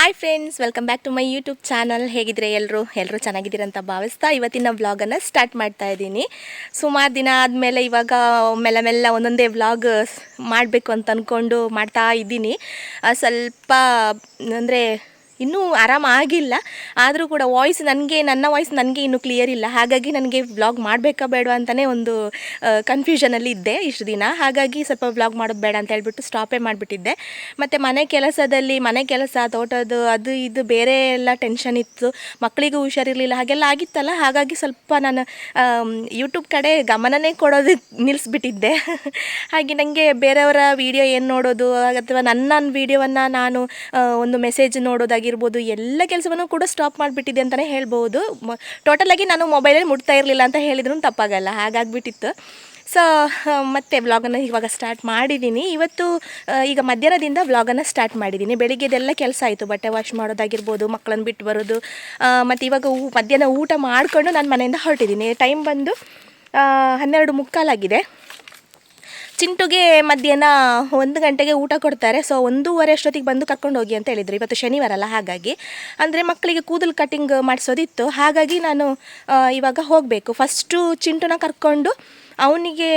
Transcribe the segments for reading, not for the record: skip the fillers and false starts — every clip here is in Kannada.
Hi friends, welcome back to my YouTube channel. ಹೇಗಿದ್ರೆ ಎಲ್ಲರೂ ಚೆನ್ನಾಗಿದ್ದೀರಂತ ಭಾವಿಸ್ತಾ ಇವತ್ತಿನ ವ್ಲಾಗನ್ನು ಸ್ಟಾರ್ಟ್ ಮಾಡ್ತಾ ಇದ್ದೀನಿ. ಸುಮಾರು ದಿನ ಆದಮೇಲೆ ಇವಾಗ ಮೆಲ್ಲ ಒಂದೊಂದೇ ವ್ಲಾಗ್ ಮಾಡಬೇಕು ಅಂತ ಅಂದ್ಕೊಂಡು ಮಾಡ್ತಾ ಇದ್ದೀನಿ. ಸ್ವಲ್ಪ ಅಂದರೆ ಇನ್ನೂ ಆರಾಮಾಗಿಲ್ಲ, ಆದರೂ ಕೂಡ ನನ್ನ ವಾಯ್ಸ್ ನನಗೆ ಇನ್ನೂ ಕ್ಲಿಯರ್ ಇಲ್ಲ. ಹಾಗಾಗಿ ನನಗೆ ವ್ಲಾಗ್ ಮಾಡಬೇಕಾ ಬೇಡವಾ ಅಂತಲೇ ಒಂದು ಕನ್ಫ್ಯೂಷನಲ್ಲಿ ಇದ್ದೆ ಇಷ್ಟು ದಿನ. ಹಾಗಾಗಿ ಸ್ವಲ್ಪ ವ್ಲಾಗ್ ಮಾಡೋದು ಬೇಡ ಅಂತ ಹೇಳ್ಬಿಟ್ಟು ಸ್ಟಾಪೇ ಮಾಡಿಬಿಟ್ಟಿದ್ದೆ. ಮತ್ತು ಮನೆ ಕೆಲಸ ತೋಟದ್ದು ಅದು ಇದು ಬೇರೆ ಎಲ್ಲ ಟೆನ್ಷನ್ ಇತ್ತು, ಮಕ್ಕಳಿಗೂ ಹುಷಾರಿರಲಿಲ್ಲ, ಹಾಗೆಲ್ಲ ಆಗಿತ್ತಲ್ಲ. ಹಾಗಾಗಿ ಸ್ವಲ್ಪ ನಾನು ಯೂಟ್ಯೂಬ್ ಕಡೆ ಗಮನನೇ ಕೊಡೋದು ನಿಲ್ಲಿಸ್ಬಿಟ್ಟಿದ್ದೆ. ಹಾಗೆ ನನಗೆ ಬೇರೆಯವರ ವೀಡಿಯೋ ಏನು ನೋಡೋದು ಅಥವಾ ನನ್ನ ವೀಡಿಯೋವನ್ನು ನಾನು ಒಂದು ಮೆಸೇಜ್ ನೋಡೋದಾಗಿರ್ಬೋದು, ಎಲ್ಲ ಕೆಲಸವನ್ನು ಕೂಡ ಸ್ಟಾಪ್ ಮಾಡಿಬಿಟ್ಟಿದ್ದೆ ಅಂತಲೇ ಹೇಳ್ಬೋದು. ಟೋಟಲಾಗಿ ನಾನು ಮೊಬೈಲಲ್ಲಿ ಮುಟ್ತಾ ಇರಲಿಲ್ಲ ಅಂತ ಹೇಳಿದ್ರೂ ತಪ್ಪಾಗಲ್ಲ, ಹಾಗಾಗಿಬಿಟ್ಟಿತ್ತು. ಸೊ ಮತ್ತೆ ವ್ಲಾಗನ್ನು ಇವಾಗ ಸ್ಟಾರ್ಟ್ ಮಾಡಿದ್ದೀನಿ. ಇವತ್ತು ಈಗ ಮಧ್ಯಾಹ್ನದಿಂದ ವ್ಲಾಗನ್ನು ಸ್ಟಾರ್ಟ್ ಮಾಡಿದ್ದೀನಿ. ಬೆಳಿಗ್ಗೆದೆಲ್ಲ ಕೆಲಸ ಆಯಿತು, ಬಟ್ಟೆ ವಾಶ್ ಮಾಡೋದಾಗಿರ್ಬೋದು, ಮಕ್ಕಳನ್ನು ಬಿಟ್ಟು ಬರೋದು, ಮತ್ತು ಇವಾಗ ಮಧ್ಯಾಹ್ನ ಊಟ ಮಾಡಿಕೊಂಡು ನಾನು ಮನೆಯಿಂದ ಹೊರಟಿದ್ದೀನಿ. ಟೈಮ್ ಬಂದು 12:45 ಚಿಂಟುಗೆ ಮಧ್ಯಾಹ್ನ 1 ಗಂಟೆಗೆ ಊಟ ಕೊಡ್ತಾರೆ. ಸೊ 1:15 ಅಷ್ಟೊತ್ತಿಗೆ ಬಂದು ಕರ್ಕೊಂಡು ಹೋಗಿ ಅಂತ ಹೇಳಿದರು. ಇವತ್ತು ಶನಿವಾರ ಅಲ್ಲ, ಹಾಗಾಗಿ ಅಂದರೆ ಮಕ್ಕಳಿಗೆ ಕೂದಲು ಕಟ್ಟಿಂಗ್ ಮಾಡಿಸೋದಿತ್ತು. ಹಾಗಾಗಿ ನಾನು ಇವಾಗ ಹೋಗಬೇಕು. ಫಸ್ಟು ಚಿಂಟುನ ಕರ್ಕೊಂಡು ಅವನಿಗೆ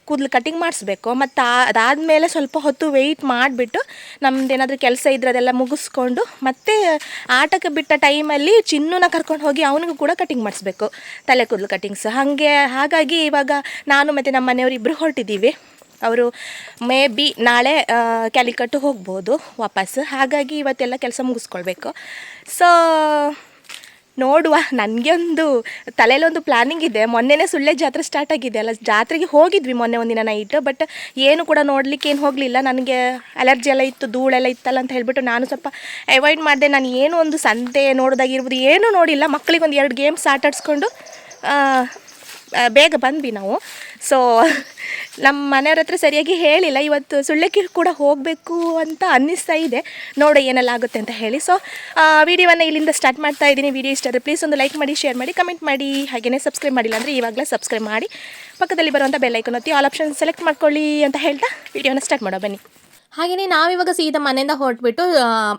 ಕೂದಲು ಕಟ್ಟಿಂಗ್ ಮಾಡಿಸ್ಬೇಕು. ಮತ್ತು ಅದಾದಮೇಲೆ ಸ್ವಲ್ಪ ಹೊತ್ತು ವೆಯ್ಟ್ ಮಾಡಿಬಿಟ್ಟು ನಮ್ಮದೇನಾದರೂ ಕೆಲಸ ಇದ್ರೆ ಅದೆಲ್ಲ ಮುಗಿಸ್ಕೊಂಡು ಮತ್ತೆ ಆಟಕ್ಕೆ ಬಿಟ್ಟ ಟೈಮಲ್ಲಿ ಚಿನ್ನೂನ ಕರ್ಕೊಂಡು ಹೋಗಿ ಅವನಿಗೂ ಕೂಡ ಕಟ್ಟಿಂಗ್ ಮಾಡಿಸ್ಬೇಕು, ತಲೆ ಕೂದಲು ಕಟ್ಟಿಂಗ್ಸ್. ಹಾಗಾಗಿ ಇವಾಗ ನಾನು ಮತ್ತು ನಮ್ಮ ಮನೆಯವರು ಇಬ್ಬರು ಹೊರಟಿದ್ದೀವಿ. ಅವರು ಮೇ ಬಿ ನಾಳೆ ಕ್ಯಾಲಿಕಟ್ಟು ಹೋಗ್ಬೋದು ವಾಪಸ್. ಹಾಗಾಗಿ ಇವತ್ತೆಲ್ಲ ಕೆಲಸ ಮುಗಿಸ್ಕೊಳ್ಬೇಕು. ಸೊ ನೋಡುವ, ನನಗೆ ಒಂದು ತಲೆಯಲ್ಲೊಂದು ಪ್ಲ್ಯಾನಿಂಗ್ ಇದೆ. ಮೊನ್ನೆನೇ ಸುಳ್ಳೆ ಜಾತ್ರೆ ಸ್ಟಾರ್ಟ್ ಆಗಿದೆ ಅಲ್ಲ, ಜಾತ್ರೆಗೆ ಹೋಗಿದ್ವಿ ಮೊನ್ನೆ ಒಂದಿನ ನೈಟ್. ಬಟ್ ಏನು ಕೂಡ ನೋಡಲಿಕ್ಕೆ ಏನು ಹೋಗಲಿಲ್ಲ. ನನಗೆ ಅಲರ್ಜಿ ಎಲ್ಲ ಇತ್ತು, ಧೂಳೆಲ್ಲ ಇತ್ತಲ್ಲ ಅಂತ ಹೇಳ್ಬಿಟ್ಟು ನಾನು ಸ್ವಲ್ಪ ಅವಾಯ್ಡ್ ಮಾಡಿದೆ. ನಾನು ಏನೂ ಒಂದು ಸಂತೆ ನೋಡೋದಾಗಿರ್ಬೋದು ಏನೂ ನೋಡಿಲ್ಲ. ಮಕ್ಕಳಿಗೆ ಒಂದು 2 ಗೇಮ್ಸ್ ಆಟಾಡಿಸ್ಕೊಂಡು ಬೇಗ ಬಂದ್ವಿ ನಾವು. ಸೊ ನಮ್ಮ ಮನೆಯವ್ರ ಹತ್ರ ಸರಿಯಾಗಿ ಹೇಳಿಲ್ಲ. ಇವತ್ತು ಸುಳ್ಳೆಕ್ಕೆ ಕೂಡ ಹೋಗಬೇಕು ಅಂತ ಅನ್ನಿಸ್ತಾ ಇದೆ, ನೋಡು ಏನೆಲ್ಲ ಆಗುತ್ತೆ ಅಂತ ಹೇಳಿ. ಸೊ ವಿಡಿಯೋವನ್ನು ಇಲ್ಲಿಂದ ಸ್ಟಾರ್ಟ್ ಮಾಡ್ತಾ ಇದ್ದೀನಿ. ವಿಡಿಯೋ ಇಷ್ಟ ಆದರೆ ಪ್ಲೀಸ್ ಒಂದು ಲೈಕ್ ಮಾಡಿ, ಶೇರ್ ಮಾಡಿ, ಕಮೆಂಟ್ ಮಾಡಿ. ಹಾಗೆಯೇ ಸಬ್ಸ್ಕ್ರೈಬ್ ಮಾಡಿಲ್ಲ ಅಂದರೆ ಇವಾಗಲೇ ಸಬ್ಸ್ಕ್ರೈಬ್ ಮಾಡಿ, ಪಕ್ಕದಲ್ಲಿ ಬರುವಂಥ ಬೆಲ್ ಐಕಾನ್ ಒತ್ತಿ ಆಲ್ ಆಪ್ಷನ್ ಸೆಲೆಕ್ಟ್ ಮಾಡ್ಕೊಳ್ಳಿ ಅಂತ ಹೇಳ್ತಾ ವಿಡಿಯೋನ ಸ್ಟಾರ್ಟ್ ಮಾಡೋ ಬನ್ನಿ. ಹಾಗೆಯೇ ನಾವಿವಾಗ ಸೀದಾ ಮನೆಯಿಂದ ಹೊರಟ್ಬಿಟ್ಟು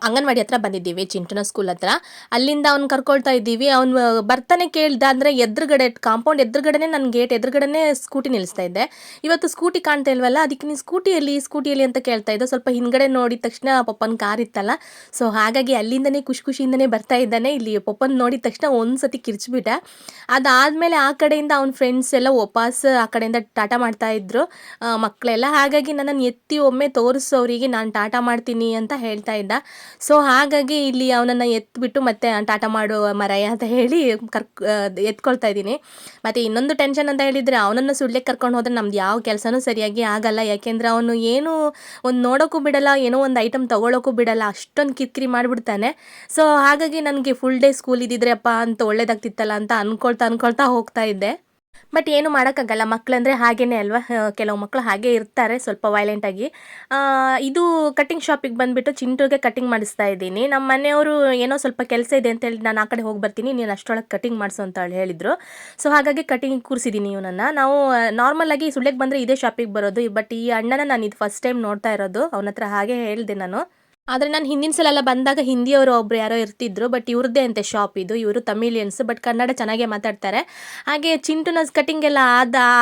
ಅಂಗನವಾಡಿ ಹತ್ರ ಬಂದಿದ್ದೀವಿ, ಚಿಂಟುನ ಸ್ಕೂಲ್ ಹತ್ರ. ಅಲ್ಲಿಂದ ಅವ್ನು ಕರ್ಕೊಳ್ತಾ ಇದ್ದೀವಿ. ಅವ್ನು ಬರ್ತಾನೆ ಕೇಳ್ದ ಅಂದರೆ ಎದುರುಗಡೆ ಕಾಂಪೌಂಡ್ ಎದುರುಗಡೆನೇ, ನನ್ನ ಗೇಟ್ ಎದುರುಗಡೆನೇ ಸ್ಕೂಟಿ ನಿಲ್ಲಿಸ್ತಾ ಇದ್ದೆ. ಇವತ್ತು ಸ್ಕೂಟಿ ಕಾಣ್ತಾ ಇಲ್ವಲ್ಲ, ಅದಕ್ಕೆ ನೀನು ಸ್ಕೂಟಿಯಲ್ಲಿ ಅಂತ ಕೇಳ್ತಾ ಇದ್ದೆ. ಸ್ವಲ್ಪ ಹಿಂದ್ಗಡೆ ನೋಡಿದ ತಕ್ಷಣ ಪಪ್ಪನ ಕಾರ್ ಇತ್ತಲ್ಲ, ಸೊ ಹಾಗಾಗಿ ಅಲ್ಲಿಂದನೇ ಖುಷಿಯಿಂದನೇ ಬರ್ತಾ ಇದ್ದಾನೆ. ಇಲ್ಲಿ ಪಪ್ಪನ ನೋಡಿದ ತಕ್ಷಣ ಒಂದು ಸತಿ ಕಿರ್ಚ್ಬಿಟ್ಟ. ಅದಾದಮೇಲೆ ಆ ಕಡೆಯಿಂದ ಅವ್ನ ಫ್ರೆಂಡ್ಸ್ ಎಲ್ಲ ವಾಪಸ್ ಆ ಕಡೆಯಿಂದ ಟಾಟಾ ಮಾಡ್ತಾ ಇದ್ರು ಮಕ್ಕಳೆಲ್ಲ. ಹಾಗಾಗಿ ನನ್ನನ್ನು ಎತ್ತಿ ಒಮ್ಮೆ ಅವರಿಗೆ ನಾನು ಟಾಟಾ ಮಾಡ್ತೀನಿ ಅಂತ ಹೇಳ್ತಾ ಇದ್ದ. ಸೊ ಹಾಗಾಗಿ ಇಲ್ಲಿ ಅವನನ್ನು ಎತ್ಬಿಟ್ಟು ಮತ್ತೆ ಟಾಟಾ ಮಾಡು ಮರಯ್ಯ ಅಂತ ಹೇಳಿ ಎತ್ಕೊಳ್ತಾ ಇದ್ದೀನಿ. ಮತ್ತು ಇನ್ನೊಂದು ಟೆನ್ಷನ್ ಅಂತ ಹೇಳಿದರೆ, ಅವನನ್ನು ಸುಳ್ಳಿಗೆ ಕರ್ಕೊಂಡು ಹೋದರೆ ನಮ್ದು ಯಾವ ಕೆಲಸನೂ ಸರಿಯಾಗಿ ಆಗಲ್ಲ. ಯಾಕೆಂದರೆ ಅವನು ಏನು ಒಂದು ನೋಡೋಕ್ಕೂ ಬಿಡಲ್ಲ, ಏನೋ ಒಂದು ಐಟಮ್ ತೊಗೊಳೋಕ್ಕೂ ಬಿಡಲ್ಲ, ಅಷ್ಟೊಂದು ಕಿರಿಕಿರಿ ಮಾಡಿಬಿಡ್ತಾನೆ. ಸೊ ಹಾಗಾಗಿ ನನಗೆ ಫುಲ್ ಡೇ ಸ್ಕೂಲ್ ಇದ್ದಿದ್ರೆ ಅಪ್ಪ ಅಂತ ಒಳ್ಳೇದಾಗ್ತಿತ್ತಲ್ಲ ಅಂತ ಅನ್ಕೊಳ್ತಾ ಹೋಗ್ತಾ ಇದ್ದೆ. ಬಟ್ ಏನು ಮಾಡೋಕ್ಕಾಗಲ್ಲ, ಮಕ್ಕಳಂದರೆ ಹಾಗೇ ಅಲ್ವಾ, ಕೆಲವು ಮಕ್ಕಳು ಹಾಗೇ ಇರ್ತಾರೆ, ಸ್ವಲ್ಪ ವೈಲೆಂಟಾಗಿ. ಇದು ಕಟ್ಟಿಂಗ್ ಶಾಪಿಗೆ ಬಂದುಬಿಟ್ಟು ಚಿಂಟುಗೆ ಕಟ್ಟಿಂಗ್ ಮಾಡಿಸ್ತಾ ಇದ್ದೀನಿ. ನಮ್ಮ ಮನೆಯವರು ಏನೋ ಸ್ವಲ್ಪ ಕೆಲಸ ಇದೆ ಅಂತೇಳಿ ನಾನು ಆ ಕಡೆ ಹೋಗಿ ಬರ್ತೀನಿ, ನೀನು ಅಷ್ಟರೊಳಗೆ ಕಟ್ಟಿಂಗ್ ಮಾಡಿಸು ಅಂತ ಹೇಳಿದರು. ಸೊ ಹಾಗಾಗಿ ಕಟ್ಟಿಂಗ್ ಕೂರಿಸಿದ್ದೀನಿ ಇವನನ್ನು. ನಾವು ನಾರ್ಮಲಾಗಿ ಸುಳ್ಳೆಗೆ ಬಂದರೆ ಇದೇ ಶಾಪಿಗೆ ಬರೋದು. ಬಟ್ ಈ ಅಣ್ಣನ ನಾನು ಇದು ಫಸ್ಟ್ ಟೈಮ್ ನೋಡ್ತಾ ಇರೋದು. ಅವನ ಹತ್ರ ಹಾಗೆ ಹೇಳಿದೆ ನಾನು. ಆದರೆ ನಾನು ಹಿಂದಿನ ಸಲ ಎಲ್ಲ ಬಂದಾಗ ಹಿಂದಿಯವರು ಒಬ್ರು ಯಾರೋ ಇರ್ತಿದ್ರು. ಬಟ್ ಇವ್ರದ್ದೇ ಅಂತೆ ಶಾಪ್ ಇದು. ಇವರು ತಮಿಳಿಯನ್ಸ್, ಬಟ್ ಕನ್ನಡ ಚೆನ್ನಾಗೇ ಮಾತಾಡ್ತಾರೆ. ಹಾಗೆ ಚಿಂಟುನ ಕಟಿಂಗ್ ಎಲ್ಲ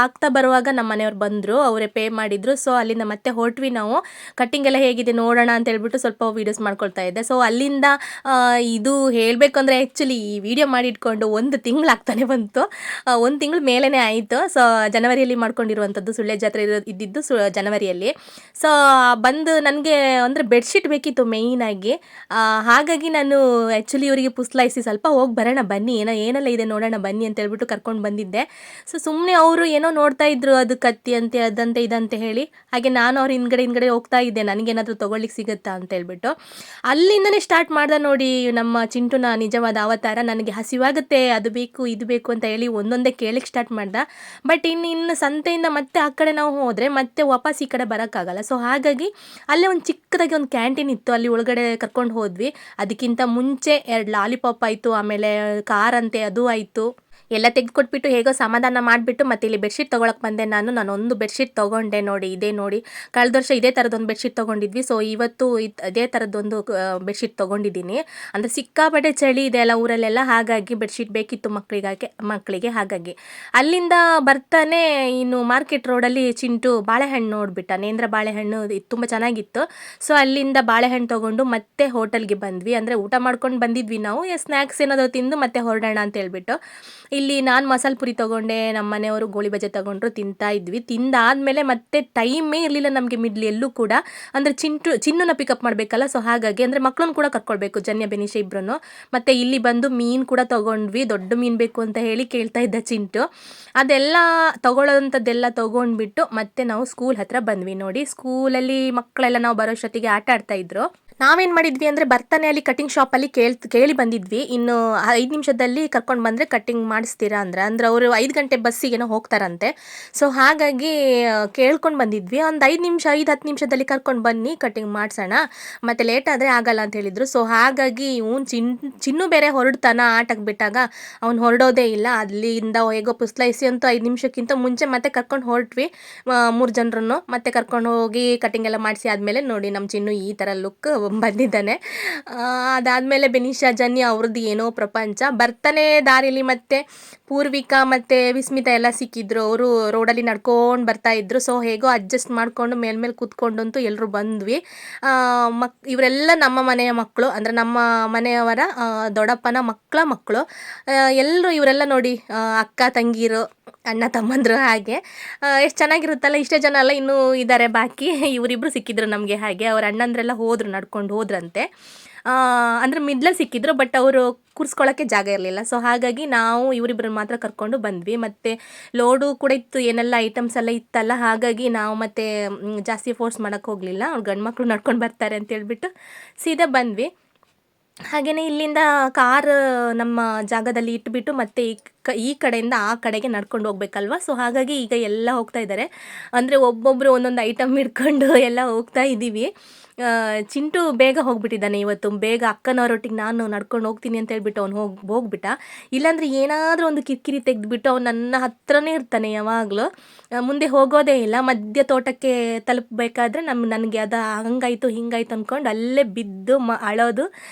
ಆಗ್ತಾ ಬರುವಾಗ ನಮ್ಮ ಮನೆಯವ್ರು ಬಂದರು, ಅವರೇ ಪೇ ಮಾಡಿದರು. ಸೊ ಅಲ್ಲಿಂದ ಮತ್ತೆ ಹೊರಟ್ವಿ ನಾವು. ಕಟ್ಟಿಂಗ್ ಎಲ್ಲ ಹೇಗಿದೆ ನೋಡೋಣ ಅಂತ ಹೇಳ್ಬಿಟ್ಟು ಸ್ವಲ್ಪ ವೀಡಿಯೋಸ್ ಮಾಡ್ಕೊಳ್ತಾ ಇದ್ದೆ. ಸೊ ಅಲ್ಲಿಂದ ಇದು ಹೇಳಬೇಕು ಅಂದರೆ ಆ್ಯಕ್ಚುಲಿ ಈ ವಿಡಿಯೋ ಮಾಡಿಟ್ಕೊಂಡು 1 ತಿಂಗಳಾಗ್ತಾನೆ ಬಂತು. 1 ತಿಂಗಳು ಮೇಲೇ ಆಯಿತು. ಸೊ ಜನವರಿಯಲ್ಲಿ ಮಾಡ್ಕೊಂಡಿರುವಂಥದ್ದು, ಸುಳ್ಳೆ ಜಾತ್ರೆ ಇದ್ದಿದ್ದು ಜನವರಿಯಲ್ಲಿ. ಸೊ ಬಂದು ನನಗೆ ಅಂದರೆ ಬೆಡ್ಶೀಟ್ ಬೇಕಿತ್ತು ಮೇಯ್ನಾಗಿ. ಹಾಗಾಗಿ ನಾನು ಆ್ಯಕ್ಚುಲಿ ಇವರಿಗೆ ಪುಸ್ಲಾಯಿಸಿ ಸ್ವಲ್ಪ ಹೋಗಿ ಬರೋಣ ಬನ್ನಿ, ಏನೆಲ್ಲ ಇದೆ ನೋಡೋಣ ಬನ್ನಿ ಅಂತ ಹೇಳ್ಬಿಟ್ಟು ಕರ್ಕೊಂಡು ಬಂದಿದ್ದೆ. ಸೊ ಸುಮ್ಮನೆ ಅವರು ಏನೋ ನೋಡ್ತಾ ಇದ್ರು, ಅದು ಕತ್ತಿ ಅಂತೆ ಅದಂತೆ ಇದಂತೆ ಹೇಳಿ. ಹಾಗೆ ನಾನು ಅವ್ರ ಹಿಂದ್ಗಡೆ ಹೋಗ್ತಾ ಇದ್ದೆ, ನನಗೇನಾದರೂ ತೊಗೊಳ್ಲಿಕ್ಕೆ ಸಿಗುತ್ತಾ ಅಂತ ಹೇಳ್ಬಿಟ್ಟು. ಅಲ್ಲಿಂದನೇ ಸ್ಟಾರ್ಟ್ ಮಾಡ್ದೆ ನೋಡಿ ನಮ್ಮ ಚಿಂಟುನ ನಿಜವಾದ ಅವತಾರ. ನನಗೆ ಹಸಿವಾಗುತ್ತೆ, ಅದು ಬೇಕು ಇದು ಬೇಕು ಅಂತ ಹೇಳಿ ಒಂದೊಂದೇ ಕೇಳಲಿಕ್ಕೆ ಸ್ಟಾರ್ಟ್ ಮಾಡ್ದೆ. ಬಟ್ ಇನ್ನು ಸಂತೆಯಿಂದ ಮತ್ತೆ ಆ ಕಡೆ ನಾವು ಹೋದರೆ ಮತ್ತೆ ವಾಪಸ್ ಈ ಕಡೆ ಬರೋಕ್ಕಾಗಲ್ಲ. ಸೊ ಹಾಗಾಗಿ ಅಲ್ಲೇ ಒಂದು ಚಿಕ್ಕದಾಗಿ ಒಂದು ಕ್ಯಾಂಟೀನ್ ಇತ್ತು, ಅಲ್ಲಿ ಒಳಗಡೆ ಕರ್ಕೊಂಡು ಹೋದ್ವಿ. ಅದಕ್ಕಿಂತ ಮುಂಚೆ 2 ಲಾಲಿಪಾಪ್ ಆಯಿತು, ಆಮೇಲೆ ಕಾರ್ ಅಂತೆ ಅದು ಆಯಿತು. ಎಲ್ಲ ತೆಗೆದುಕೊಟ್ಬಿಟ್ಟು ಹೇಗೋ ಸಮಾಧಾನ ಮಾಡಿಬಿಟ್ಟು ಮತ್ತೆ ಇಲ್ಲಿ ಬೆಡ್ಶೀಟ್ ತೊಗೊಳಕ್ಕೆ ಬಂದೆ ನಾನೊಂದು ಬೆಡ್ಶೀಟ್ ತೊಗೊಂಡೆ ನೋಡಿ. ಇದೇ ನೋಡಿ, ಕಳೆದ ವರ್ಷ ಇದೇ ಥರದೊಂದು ಬೆಡ್ಶೀಟ್ ತೊಗೊಂಡಿದ್ವಿ. ಸೊ ಇವತ್ತು ಇದೇ ಥರದ್ದೊಂದು ಬೆಡ್ಶೀಟ್ ತೊಗೊಂಡಿದ್ದೀನಿ. ಅಂದರೆ ಸಿಕ್ಕಾಪಟ್ಟೆ ಚಳಿ ಇದೆ ಅಲ್ಲ ಊರಲ್ಲೆಲ್ಲ, ಹಾಗಾಗಿ ಬೆಡ್ಶೀಟ್ ಬೇಕಿತ್ತು ಮಕ್ಕಳಿಗೆ. ಹಾಗಾಗಿ ಅಲ್ಲಿಂದ ಬರ್ತಾನೆ ಇನ್ನು ಮಾರ್ಕೆಟ್ ರೋಡಲ್ಲಿ ಚಿಂಟು ಬಾಳೆಹಣ್ಣು ನೋಡಿಬಿಟ್ಟ. ನೇಂದ್ರ ಬಾಳೆಹಣ್ಣು ತುಂಬ ಚೆನ್ನಾಗಿತ್ತು. ಸೊ ಅಲ್ಲಿಂದ ಬಾಳೆಹಣ್ಣು ತೊಗೊಂಡು ಮತ್ತೆ ಹೋಟೆಲ್ಗೆ ಬಂದ್ವಿ. ಅಂದರೆ ಊಟ ಮಾಡ್ಕೊಂಡು ಬಂದಿದ್ವಿ ನಾವು, ಸ್ನ್ಯಾಕ್ಸ್ ಏನಾದರೂ ತಿಂದು ಮತ್ತೆ ಹೊರಡೋಣ ಅಂತ ಹೇಳ್ಬಿಟ್ಟು. ಇಲ್ಲಿ ನಾನು ಮಸಾಲೆ ಪುರಿ ತೊಗೊಂಡೆ, ನಮ್ಮ ಮನೆಯವರು ಗೋಳಿ ಬಜೆ ತೊಗೊಂಡ್ರು, ತಿಂತಾ ಇದ್ವಿ. ತಿಂದಾದಮೇಲೆ ಮತ್ತೆ ಟೈಮೇ ಇರಲಿಲ್ಲ ನಮಗೆ ಮಿಡ್ಲಿ ಎಲ್ಲೂ ಕೂಡ. ಅಂದರೆ ಚಿನ್ನನ ಪಿಕಪ್ ಮಾಡಬೇಕಲ್ಲ, ಸೊ ಹಾಗಾಗಿ ಅಂದರೆ ಮಕ್ಕಳನ್ನು ಕೂಡ ಕರ್ಕೊಳ್ಬೇಕು, ಜನ್ಯ ಬೆನಿಷ ಇಬ್ಬರನ್ನು. ಮತ್ತು ಇಲ್ಲಿ ಬಂದು ಮೀನು ಕೂಡ ತೊಗೊಂಡ್ವಿ. ದೊಡ್ಡ ಮೀನು ಬೇಕು ಅಂತ ಹೇಳಿ ಕೇಳ್ತಾ ಇದ್ದ ಚಿಂಟು. ಅದೆಲ್ಲ ತೊಗೊಳ್ಳೋವಂಥದ್ದೆಲ್ಲ ತೊಗೊಂಡ್ಬಿಟ್ಟು ಮತ್ತೆ ನಾವು ಸ್ಕೂಲ್ ಹತ್ರ ಬಂದ್ವಿ ನೋಡಿ. ಸ್ಕೂಲಲ್ಲಿ ಮಕ್ಕಳೆಲ್ಲ ನಾವು ಬರೋಷ್ಟೊತ್ತಿಗೆ ಆಟ ಆಡ್ತಾಯಿದ್ರು. ನಾವೇನು ಮಾಡಿದ್ವಿ ಅಂದರೆ ಬರ್ತಾನೆ ಅಲ್ಲಿ ಕಟಿಂಗ್ ಶಾಪಲ್ಲಿ ಕೇಳಿ ಬಂದಿದ್ವಿ. ಇನ್ನು 5 ನಿಮಿಷದಲ್ಲಿ ಕರ್ಕೊಂಡು ಬಂದರೆ ಕಟ್ಟಿಂಗ್ ಮಾಡಿಸ್ತೀರಾ ಅಂದರೆ ಅವರು 5 ಗಂಟೆ ಬಸ್ಸಿಗೇನೋ ಹೋಗ್ತಾರಂತೆ. ಸೊ ಹಾಗಾಗಿ ಕೇಳ್ಕೊಂಡು ಬಂದಿದ್ವಿ. ಒಂದು 5-10 ನಿಮಿಷದಲ್ಲಿ ಕರ್ಕೊಂಡು ಬನ್ನಿ, ಕಟ್ಟಿಂಗ್ ಮಾಡಿಸೋಣ, ಮತ್ತು ಲೇಟ್ ಆದರೆ ಆಗಲ್ಲ ಅಂತ ಹೇಳಿದರು. ಸೊ ಹಾಗಾಗಿ ಚಿನ್ನು ಬೇರೆ ಹೊರಡ್ತಾನ ಆಟಕ್ಕೆ ಬಿಟ್ಟಾಗ, ಅವ್ನು ಹೊರಡೋದೇ ಇಲ್ಲ. ಅಲ್ಲಿಂದ ಹೇಗೋ ಪುಸ್ಲೈಸಿ ಅಂತೂ 5 ನಿಮಿಷಕ್ಕಿಂತ ಮುಂಚೆ ಮತ್ತೆ ಕರ್ಕೊಂಡು ಹೊರಟ್ವಿ 3 ಜನರನ್ನು. ಮತ್ತೆ ಕರ್ಕೊಂಡು ಹೋಗಿ ಕಟ್ಟಿಂಗ್ ಎಲ್ಲ ಮಾಡಿಸಿ ಆದಮೇಲೆ ನೋಡಿ ನಮ್ಮ ಚಿನ್ನು ಈ ಥರ ಲುಕ್ ಬಂದಿದ್ದಾನೆ. ಅದಾದಮೇಲೆ ಬೆನಿಷಾ ಜನ್ಯ ಅವ್ರದ್ದು ಏನೋ ಪ್ರಪಂಚ. ಬರ್ತಾನೆ ದಾರಿಲಿ ಮತ್ತೆ ಪೂರ್ವಿಕಾ ಮತ್ತು ವಿಸ್ಮಿತಾ ಎಲ್ಲ ಸಿಕ್ಕಿದ್ರು. ಅವರು ರೋಡಲ್ಲಿ ನಡ್ಕೊಂಡು ಬರ್ತಾಯಿದ್ರು. ಸೊ ಹೇಗೋ ಅಡ್ಜಸ್ಟ್ ಮಾಡಿಕೊಂಡು ಮೇಲ್ಮೇಲೆ ಕೂತ್ಕೊಂಡಂತೂ ಎಲ್ಲರೂ ಬಂದ್ವಿ. ಇವರೆಲ್ಲ ನಮ್ಮ ಮನೆಯ ಮಕ್ಕಳು, ಅಂದರೆ ನಮ್ಮ ಮನೆಯವರ ದೊಡ್ಡಪ್ಪನ ಮಕ್ಕಳು. ಎಲ್ಲರೂ ಇವರೆಲ್ಲ ನೋಡಿ ಅಕ್ಕ ತಂಗಿರು, ಅಣ್ಣ ತಮ್ಮಂದರು. ಹಾಗೆ ಎಷ್ಟು ಚೆನ್ನಾಗಿರುತ್ತಲ್ಲ, ಇಷ್ಟೇ ಜನ ಅಲ್ಲ ಇನ್ನೂ ಇದ್ದಾರೆ ಬಾಕಿ. ಇವರಿಬ್ಬರು ಸಿಕ್ಕಿದ್ರು ನಮಗೆ. ಹಾಗೆ ಅವ್ರ ಅಣ್ಣಂದ್ರೆಲ್ಲ ನಡ್ಕೊಂಡು ಹೋದ್ರಂತೆ. ಅಂದರೆ ಮಿಡ್ಲಲ್ಲಿ ಸಿಕ್ಕಿದ್ರು, ಬಟ್ ಅವರು ಕೂರಿಸ್ಕೊಳ್ಳೋಕ್ಕೆ ಜಾಗ ಇರಲಿಲ್ಲ. ಸೊ ಹಾಗಾಗಿ ನಾವು ಇವರಿಬ್ಬರನ್ನ ಮಾತ್ರ ಕರ್ಕೊಂಡು ಬಂದ್ವಿ. ಮತ್ತು ಲೋಡು ಕೂಡ ಇತ್ತು, ಏನೆಲ್ಲ ಐಟಮ್ಸ್ ಎಲ್ಲ ಇತ್ತಲ್ಲ, ಹಾಗಾಗಿ ನಾವು ಮತ್ತೆ ಜಾಸ್ತಿ ಫೋರ್ಸ್ ಮಾಡೋಕ್ಕೆ ಹೋಗಲಿಲ್ಲ. ಅವ್ರು ಗಂಡು ಮಕ್ಕಳು ನಡ್ಕೊಂಡು ಬರ್ತಾರೆ ಅಂತ ಹೇಳ್ಬಿಟ್ಟು ಸೀದಾ ಬಂದ್ವಿ. ಹಾಗೆಯೇ ಇಲ್ಲಿಂದ ಕಾರ್ ನಮ್ಮ ಜಾಗದಲ್ಲಿ ಇಟ್ಬಿಟ್ಟು ಮತ್ತೆ ಈ ಕಡೆಯಿಂದ ಆ ಕಡೆಗೆ ನಡ್ಕೊಂಡು ಹೋಗ್ಬೇಕಲ್ವ. ಸೊ ಹಾಗಾಗಿ ಈಗ ಎಲ್ಲ ಹೋಗ್ತಾ ಇದ್ದಾರೆ. ಅಂದರೆ ಒಬ್ಬೊಬ್ಬರು ಒಂದೊಂದು ಐಟಮ್ ಹಿಡ್ಕೊಂಡು ಎಲ್ಲ ಹೋಗ್ತಾ ಇದ್ದೀವಿ. ಚಿಂಟು ಬೇಗ ಹೋಗ್ಬಿಟ್ಟಿದ್ದಾನೆ ಇವತ್ತು. ಬೇಗ ಅಕ್ಕನವರೊಟ್ಟಿಗೆ ನಾನು ನಡ್ಕೊಂಡು ಹೋಗ್ತೀನಿ ಅಂತ ಹೇಳ್ಬಿಟ್ಟು ಅವ್ನು ಹೋಗ್ಬಿಟ್ಟ. ಇಲ್ಲಾಂದರೆ ಏನಾದರೂ ಒಂದು ಕಿರಿಕಿರಿ ತೆಗೆದುಬಿಟ್ಟು ಅವ್ನು ನನ್ನ ಹತ್ರನೇ ಇರ್ತಾನೆ ಯಾವಾಗಲೂ. ಮುಂದೆ ಹೋಗೋದೇ ಇಲ್ಲ. ಮಧ್ಯ ತೋಟಕ್ಕೆ ತಲುಪಬೇಕಾದ್ರೆ ನನಗೆ ಅದು ಹಂಗಾಯಿತು ಹಿಂಗಾಯ್ತು ಅಂದ್ಕೊಂಡು ಅಲ್ಲೇ ಬಿದ್ದು ಅಳೋದು,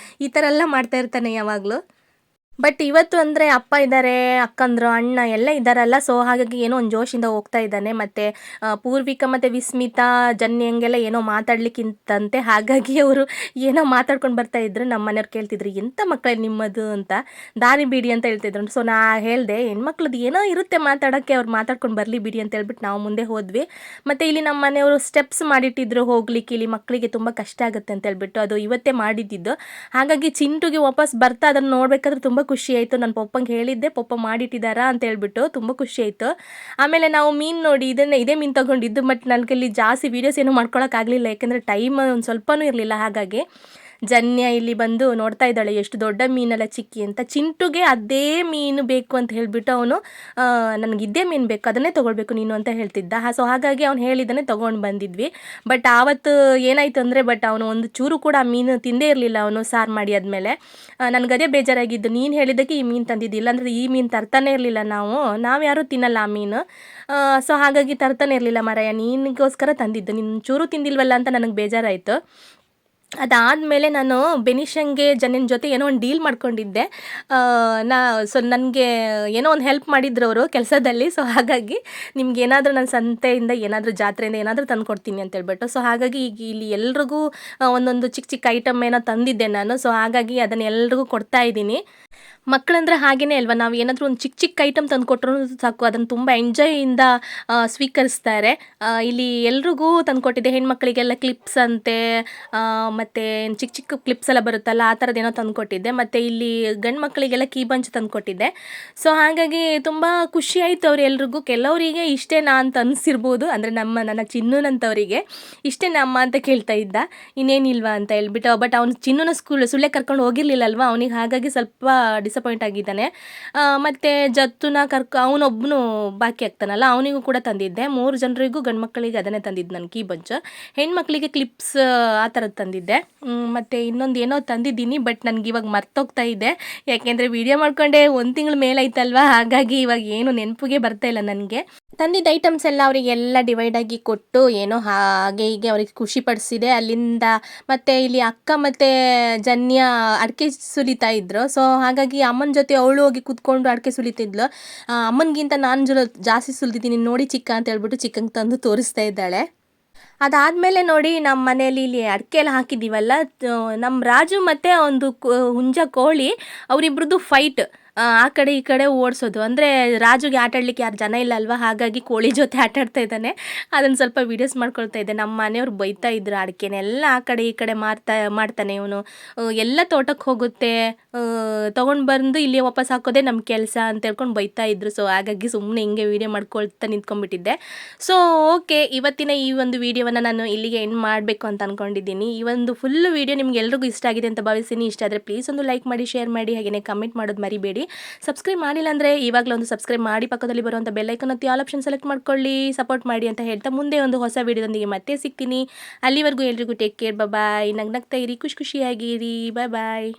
ಈ ಥರ ಎಲ್ಲ ಮಾಡ್ತಾ ಇರ್ತಾನೆ ಯಾವಾಗಲೂ. ಬಟ್ ಇವತ್ತು ಅಂದರೆ ಅಪ್ಪ ಇದ್ದಾರೆ, ಅಕ್ಕಂದರು, ಅಣ್ಣ ಎಲ್ಲ ಇದ್ದಾರಲ್ಲ. ಸೊ ಹಾಗಾಗಿ ಏನೋ ಒಂದು ಜೋಶಿಂದ ಹೋಗ್ತಾ ಇದ್ದಾನೆ. ಮತ್ತು ಪೂರ್ವಿಕಾ ಮತ್ತು ವಿಸ್ಮಿತಾ ಜನ್ಯಂಗೆಲ್ಲ ಏನೋ ಮಾತಾಡ್ಲಿಕ್ಕಿಂತಂತೆ. ಹಾಗಾಗಿ ಅವರು ಏನೋ ಮಾತಾಡ್ಕೊಂಡು ಬರ್ತಾಯಿದ್ರು. ನಮ್ಮ ಮನೆಯವ್ರು ಕೇಳ್ತಿದ್ರು, ಎಂಥ ಮಕ್ಕಳೇ ನಿಮ್ಮದು ಅಂತ, ದಾರಿ ಬಿಡಿ ಅಂತ ಹೇಳ್ತಿದ್ರು. ಸೊ ನಾ ಹೇಳಿದೆ, ಹೆಣ್ಮಕ್ಳದ್ದು ಏನೋ ಇರುತ್ತೆ ಮಾತಾಡೋಕ್ಕೆ, ಅವ್ರು ಮಾತಾಡ್ಕೊಂಡು ಬರಲಿ ಬಿಡಿ ಅಂತ ಹೇಳ್ಬಿಟ್ಟು ನಾವು ಮುಂದೆ ಹೋದ್ವಿ. ಮತ್ತು ಇಲ್ಲಿ ನಮ್ಮ ಮನೆಯವರು ಸ್ಟೆಪ್ಸ್ ಮಾಡಿಟ್ಟಿದ್ರು ಹೋಗ್ಲಿಕ್ಕೆ. ಇಲ್ಲಿ ಮಕ್ಕಳಿಗೆ ತುಂಬ ಕಷ್ಟ ಆಗುತ್ತೆ ಅಂತ ಹೇಳ್ಬಿಟ್ಟು ಅದು ಇವತ್ತೇ ಮಾಡಿದ್ದಿದ್ದು. ಹಾಗಾಗಿ ಚಿಂಟುಗೆ ವಾಪಸ್ ಬರ್ತಾ ಅದನ್ನು ನೋಡಬೇಕಾದ್ರೆ ತುಂಬ ಖುಷಿ ಆಯಿತು. ನನ್ನ ಪಪ್ಪಂಗೆ ಹೇಳಿದ್ದೆ, ಪಪ್ಪ ಮಾಡಿಟ್ಟಿದ್ದಾರಾ ಅಂತ ಹೇಳ್ಬಿಟ್ಟು ತುಂಬ ಖುಷಿ ಆಯಿತು. ಆಮೇಲೆ ನಾವು ಮೀನು ನೋಡಿ ಇದೇ ಮೀನು ತೊಗೊಂಡಿದ್ದು. ಬಟ್ ನನ್ನ ಕೈಲಿ ಜಾಸ್ತಿ ವೀಡಿಯೋಸ್ ಏನೂ ಮಾಡ್ಕೊಳಕ್ಕಾಗಲಿಲ್ಲ, ಯಾಕೆಂದರೆ ಟೈಮ್ ಒಂದು ಸ್ವಲ್ಪನೂ ಇರಲಿಲ್ಲ. ಹಾಗಾಗಿ ಜನ್ಯ ಇಲ್ಲಿ ಬಂದು ನೋಡ್ತಾ ಇದ್ದಾಳೆ ಎಷ್ಟು ದೊಡ್ಡ ಮೀನೆಲ್ಲ ಚಿಕ್ಕಿ ಅಂತ. ಚಿಂಟುಗೆ ಅದೇ ಮೀನು ಬೇಕು ಅಂತ ಹೇಳಿಬಿಟ್ಟು ಅವನು ನನಗೆ ಇದೇ ಮೀನು ಬೇಕು, ಅದನ್ನೇ ತೊಗೊಳ್ಬೇಕು ನೀನು ಅಂತ ಹೇಳ್ತಿದ್ದ. ಸೊ ಹಾಗಾಗಿ ಅವ್ನು ಹೇಳಿದ್ದಾನೆ ತೊಗೊಂಡು ಬಂದಿದ್ವಿ. ಬಟ್ ಆವತ್ತು ಏನಾಯಿತು ಅಂದರೆ, ಬಟ್ ಅವನು ಒಂದು ಚೂರು ಕೂಡ ಆ ಮೀನು ತಿಂದೇ ಇರಲಿಲ್ಲ. ಅವನು ಸಾರು ಮಾಡಿ ಆದಮೇಲೆ ನನಗದೇ ಬೇಜಾರಾಗಿದ್ದು, ನೀನು ಹೇಳಿದ್ದಕ್ಕೆ ಈ ಮೀನು ತಂದಿದ್ದಿಲ್ಲ, ಅಂದರೆ ಈ ಮೀನು ತರ್ತಾನೆ ಇರಲಿಲ್ಲ. ನಾವು ಯಾರೂ ತಿನ್ನಲ್ಲ ಆ ಮೀನು. ಸೊ ಹಾಗಾಗಿ ತರ್ತಾನೆ ಇರಲಿಲ್ಲ ಮಾರಾಯ, ನೀನಿಗೋಸ್ಕರ ತಂದಿದ್ದು, ನೀನು ಚೂರು ತಿಂದಿಲ್ವಲ್ಲ ಅಂತ ನನಗೆ ಬೇಜಾರಾಯಿತು. ಅದಾದಮೇಲೆ ನಾನು ಬೆನಿಷಂಗೆ ಜನ್ಯನ ಜೊತೆ ಏನೋ ಒಂದು ಡೀಲ್ ಮಾಡ್ಕೊಂಡಿದ್ದೆ. ನನಗೆ ಏನೋ ಒಂದು ಹೆಲ್ಪ್ ಮಾಡಿದ್ರು ಅವರು ಕೆಲಸದಲ್ಲಿ. ಸೊ ಹಾಗಾಗಿ ನಿಮ್ಗೇನಾದರೂ ನನ್ನ ಸಂತೆಯಿಂದ ಏನಾದರೂ ಜಾತ್ರೆಯಿಂದ ಏನಾದರೂ ತಂದು ಕೊಡ್ತೀನಿ ಅಂತ ಹೇಳ್ಬಿಟ್ಟು. ಸೊ ಹಾಗಾಗಿ ಈಗ ಇಲ್ಲಿ ಎಲ್ರಿಗೂ ಒಂದೊಂದು ಚಿಕ್ಕ ಐಟಮ್ ಏನೋ ತಂದಿದ್ದೆ ನಾನು. ಸೊ ಹಾಗಾಗಿ ಅದನ್ನು ಎಲ್ರಿಗೂ ಕೊಡ್ತಾ ಇದ್ದೀನಿ. ಮಕ್ಕಳಂದ್ರೆ ಹಾಗೇ ಅಲ್ವಾ, ನಾವು ಏನಾದರೂ ಒಂದು ಚಿಕ್ಕ ಐಟಮ್ ತಂದು ಕೊಟ್ಟರು ಸಾಕು, ಅದನ್ನು ತುಂಬ ಎಂಜಾಯಿಂದ ಸ್ವೀಕರಿಸ್ತಾರೆ. ಇಲ್ಲಿ ಎಲ್ರಿಗೂ ತಂದುಕೊಟ್ಟಿದ್ದೆ. ಹೆಣ್ಮಕ್ಳಿಗೆಲ್ಲ ಕ್ಲಿಪ್ಸ್ ಅಂತೆ, ಮತ್ತು ಚಿಕ್ಕ ಕ್ಲಿಪ್ಸ್ ಎಲ್ಲ ಬರುತ್ತಲ್ಲ, ಆ ಥರದ್ದೇನೋ ತಂದುಕೊಟ್ಟಿದ್ದೆ. ಮತ್ತು ಇಲ್ಲಿ ಗಂಡು ಮಕ್ಕಳಿಗೆಲ್ಲ ಕೀ ಬಂಚ್ ತಂದುಕೊಟ್ಟಿದ್ದೆ. ಸೊ ಹಾಗಾಗಿ ತುಂಬ ಖುಷಿ ಆಯಿತು ಅವರೆಲ್ರಿಗೂ. ಕೆಲವರಿಗೆ ಇಷ್ಟೇ ನಾ ಅಂತ ಅನಿಸಿರ್ಬೋದು, ಅಂದರೆ ನನ್ನ ಚಿನ್ನುನಂತವರಿಗೆ ಇಷ್ಟೇ ನಮ್ಮ ಅಂತ ಕೇಳ್ತಾ ಇದ್ದ, ಇನ್ನೇನಿಲ್ವಾ ಅಂತ ಹೇಳ್ಬಿಟ್ಟು. ಬಟ್ ಅವ್ನು ಚಿನ್ನುನ ಸುಳ್ಳೆ ಕರ್ಕೊಂಡು ಹೋಗಿರ್ಲಿಲ್ಲಲ್ವ ಅವನಿಗೆ, ಹಾಗಾಗಿ ಸ್ವಲ್ಪ ಡಿಸಪಾಯಿಂಟ್ ಆಗಿದ್ದಾನೆ. ಮತ್ತು ಜತ್ತುನ ಅವನೊಬ್ಬನು ಬಾಕಿ ಆಗ್ತಾನಲ್ಲ, ಅವನಿಗೂ ಕೂಡ ತಂದಿದ್ದೆ. 3 ಜನರಿಗೂ ಗಂಡು ಮಕ್ಕಳಿಗೆ ಅದನ್ನೇ ತಂದಿದ್ದು ನಾನು ಕೀ ಬಂಚ್. ಹೆಣ್ಮಕ್ಳಿಗೆ ಕ್ಲಿಪ್ಸ್ ಆ ಥರದ್ದು ತಂದಿದ್ದೆ. ಮತ್ತು ಇನ್ನೊಂದು ಏನೋ ತಂದಿದ್ದೀನಿ, ಬಟ್ ನನಗೆ ಇವಾಗ ಮರ್ತೋಗ್ತಾ ಇದೆ. ಯಾಕೆಂದರೆ ವಿಡಿಯೋ ಮಾಡ್ಕೊಂಡೆ 1 ತಿಂಗಳ ಮೇಲಾಯ್ತಲ್ವ, ಹಾಗಾಗಿ ಇವಾಗ ಏನು ನೆನಪಿಗೆ ಬರ್ತಾಯಿಲ್ಲ ನನಗೆ. ತಂದಿದ್ದ ಐಟಮ್ಸ್ ಎಲ್ಲ ಅವರಿಗೆಲ್ಲ ಡಿವೈಡಾಗಿ ಕೊಟ್ಟು ಏನೋ ಹಾಗೆ ಹೀಗೆ ಅವ್ರಿಗೆ ಖುಷಿ ಪಡಿಸಿದೆ ಅಲ್ಲಿಂದ. ಮತ್ತು ಇಲ್ಲಿ ಅಕ್ಕ ಮತ್ತು ಜನ್ಯ ಅಡಿಕೆ ಸುಲಿತಾ ಇದ್ರು. ಸೊ ಹಾಗಾಗಿ ಅಮ್ಮನ ಜೊತೆ ಅವಳು ಹೋಗಿ ಕೂತ್ಕೊಂಡು ಅಡಿಕೆ ಸುಲಿತಿದ್ಲು. ಅಮ್ಮನಿಗಿಂತ ನಾನು ಜಾಸ್ತಿ ಸುಲಿತಿದ್ದೀನಿ ನೋಡಿ ಚಿಕ್ಕ ಅಂತ ಹೇಳ್ಬಿಟ್ಟು ಚಿಕ್ಕಂಗೆ ತಂದು ತೋರಿಸ್ತಾ ಇದ್ದಾಳೆ. ಅದಾದಮೇಲೆ ನೋಡಿ ನಮ್ಮ ಮನೇಲಿ ಇಲ್ಲಿ ಅಡಿಕೆ ಎಲ್ಲ ಹಾಕಿದ್ದೀವಲ್ಲ, ನಮ್ಮ ರಾಜು ಮತ್ತು ಒಂದು ಹುಂಜ ಕೋಳಿ ಅವರಿಬ್ರದ್ದು ಫೈಟ್. ಆ ಕಡೆ ಈ ಕಡೆ ಓಡಿಸೋದು. ಅಂದರೆ ರಾಜುಗೆ ಆಟ ಆಡಲಿಕ್ಕೆ ಯಾರು ಜನ ಇಲ್ಲ ಅಲ್ವಾ, ಹಾಗಾಗಿ ಕೋಳಿ ಜೊತೆ ಆಟ ಆಡ್ತಾ ಇದ್ದಾನೆ. ಅದನ್ನು ಸ್ವಲ್ಪ ವೀಡಿಯೋಸ್ ಮಾಡ್ಕೊಳ್ತಾ ಇದ್ದೆ. ನಮ್ಮ ಮನೆಯವ್ರು ಬೈತಾ ಇದ್ರು, ಅಡಿಕೆನೆಲ್ಲ ಆ ಕಡೆ ಈ ಕಡೆ ಮಾಡ್ತಾನೆ ಇವನು, ಎಲ್ಲ ತೋಟಕ್ಕೆ ಹೋಗುತ್ತೆ, ತೊಗೊಂಡು ಬಂದು ಇಲ್ಲಿ ವಾಪಸ್ ಹಾಕೋದೇ ನಮ್ಮ ಕೆಲಸ ಅಂತ ಹೇಳ್ಕೊಂಡು ಬೈತಾ ಇದ್ರು. ಸೊ ಹಾಗಾಗಿ ಸುಮ್ಮನೆ ಹಿಂಗೆ ವೀಡಿಯೋ ಮಾಡ್ಕೊಳ್ತಾ ನಿಂತ್ಕೊಂಡ್ಬಿಟ್ಟಿದ್ದೆ. ಸೊ ಓಕೆ, ಇವತ್ತಿನ ಈ ಒಂದು ವೀಡಿಯೋವನ್ನು ನಾನು ಇಲ್ಲಿಗೆ ಎಂಡ್ ಮಾಡಬೇಕು ಅಂತ ಅಂದ್ಕೊಂಡಿದ್ದೀನಿ. ಈ ಒಂದು ಫುಲ್ ವೀಡಿಯೋ ನಿಮ್ಗೆ ಎಲ್ರಿಗೂ ಇಷ್ಟ ಆಗಿದೆ ಅಂತ ಭಾವಿಸ್ತೀನಿ. ಇಷ್ಟ ಆದರೆ ಪ್ಲೀಸ್ ಒಂದು ಲೈಕ್ ಮಾಡಿ, ಶೇರ್ ಮಾಡಿ, ಹಾಗೆಯೇ ಕಮೆಂಟ್ ಮಾಡೋದು ಮರಿಬೇಡಿ. ಸಬ್ಸ್ಕ್ರೈಬ್ ಮಾಡಿಲ್ಲ ಅಂದರೆ ಇವಾಗಲೇ ಒಂದು ಸಬ್ಸ್ಕ್ರೈಬ್ ಮಾಡಿ, ಪಕ್ಕದಲ್ಲಿ ಬರುವಂಥ ಬೆಲ್ ಐಕಾನ್ ಒತ್ತಿ ಆಲ್ ಆಪ್ಷನ್ ಸೆಲೆಕ್ಟ್ ಮಾಡ್ಕೊಳ್ಳಿ, ಸಪೋರ್ಟ್ ಮಾಡಿ ಅಂತ ಹೇಳ್ತಾ ಮುಂದೆ ಒಂದು ಹೊಸ ವೀಡಿಯೋದೊಂದಿಗೆ ಮತ್ತೆ ಸಿಗ್ತೀನಿ. ಅಲ್ಲಿವರೆಗೂ ಎಲ್ರಿಗೂ ಟೇಕ್ ಕೇರ್, ಬಾಯ್. ನಗ್ನಗ್ತಾ ಇರಿ, ಖುಷಿಯಾಗಿರಿ, ಬಾಯ್.